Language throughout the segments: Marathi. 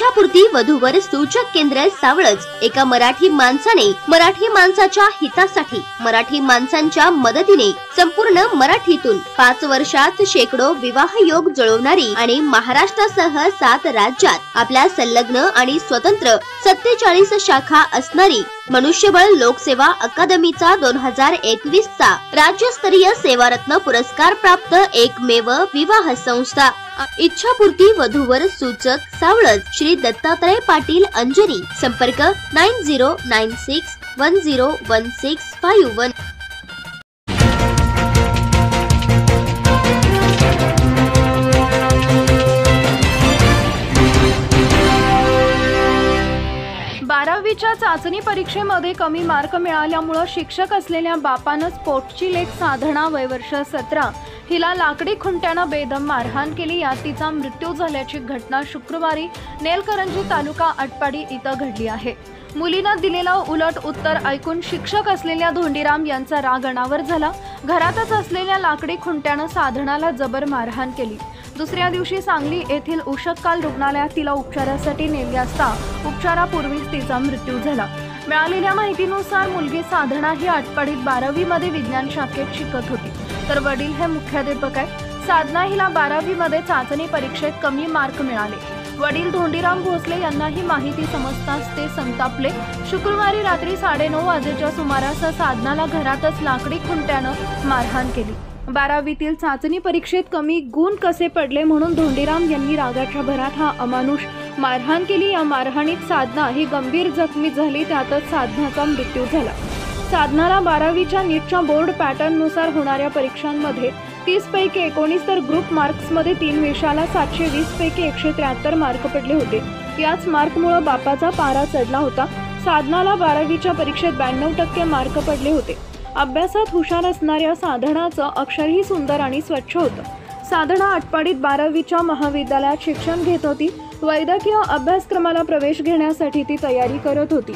इच्छापूर्ती वधूवर सूचक केंद्र सावळज। एका मराठी माणसाने मराठी माणसाच्या हितासाठी मराठी माणसांच्या मदतीने संपूर्ण मराठीतून 5 वर्षात शेकडो विवाह योग जुळवणारी आणि महाराष्ट्रासह 7 राज्यात आपल्या संलग्न आणि स्वतंत्र 47 शाखा असणारी मनुष्यबळ लोकसेवा अकादमीचा 2021 चा राज्यस्तरीय सेवारत्न पुरस्कार प्राप्त एकमेव विवाह संस्था इच्छापूर्ती वधूवर सूचक सावळज श्री दत्तात्रय पाटील अंजनी। संपर्क 9096101651। बारावीच्या चाचणी परीक्षेमध्ये कमी मार्क मिळाल्यामुळे शिक्षक असलेल्या बापानंच पोटची लेक साधना वय वर्ष 17 हिला लाकडी खुंट्यानं बेदम मारहाण केली। यात तिचा मृत्यू झाल्याची घटना शुक्रवारी नेलकरंजी तालुका आटपाडी इथं घडली आहे। मुलीनं दिलेलं उलट उत्तर ऐकून शिक्षक असलेल्या धोंडीराम यांचा राग अनावर झाला। घरातच असलेल्या लाकडी खुंट्यानं साधनाला जबर मारहाण केली। दुसऱ्या दिवशी सांगली येथील उषक्काल रुग्णालयात तिला उपचारासाठी नेले असता उपचारापूर्वीच तिचा मृत्यू झाला। मिळालेल्या माहितीनुसार मुलगी साधना ही आटपाडीत 12वी मध्ये विज्ञान शाखेत शिकत होती, तर वडील हे मुख्याध्यापक आहेत। साधना हिला 12वी मध्ये चाचणी परीक्षेत कमी मार्क मिळाले। वडील धोंडीराम भोसले यांना ही माहिती समजताच ते संतापले। शुक्रवारी रात्री 9:30 वाजेच्या सुमारास साधनाला घरातच लाकडी खुंट्यानं मारहाण केली। 12वीतील चाचणी परीक्षेत कमी गुण कसे पडले म्हणून धोंडीराम यांनी रागाच्या भरात हा अमानुष मारहाण केली। या मारहाणीत साधना ही गंभीर जखमी झाली, त्यातच साधनाचा मृत्यू झाला। साधनाला 12वीच्या नीटच्या बोर्ड पॅटर्ननुसार होणाऱ्या परीक्षांमध्ये 30 पैकी 19 तर ग्रुप मार्क्समध्ये 3 विषयाला 720 पैकी 173 मार्क पडले होते। याच मार्कमुळे बापाचा पारा चढला होता। साधनाला 12वीच्या परीक्षेत 92% मार्क पडले होते। अभ्यासात हुशार असणाऱ्या साधनाचं अक्षरही सुंदर आणि स्वच्छ होतं। साधना आटपाडीत 12वीच्या महाविद्यालयात शिक्षण घेत होती। वैद्यकीय अभ्यासक्रमाला प्रवेश घेण्यासाठी ती तयारी करत होती।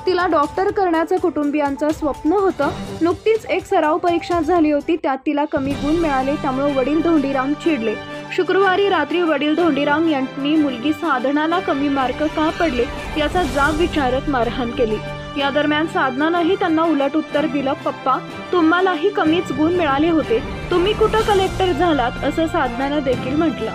तिला डॉक्टर करण्याचं कुटुंबियांचं स्वप्न होतं। नुकतीच एक सराव परीक्षा झाली होती, त्यात तिला कमी गुण मिळाले, त्यामुळे वडील धोंडीराम चिडले। शुक्रवारी रात्री वडील धोंडीराम यांनी मुलगी साधनाला कमी मार्क का पडले याचा जाब विचारत मारहाण केली। या दरम्यान साधनानंही त्यांना उलट उत्तर दिलं, पप्पा तुम्हालाही कमीच गुण मिळाले होते, तुम्ही कुठं कलेक्टर झालात असं साधनानं देखील म्हटलं।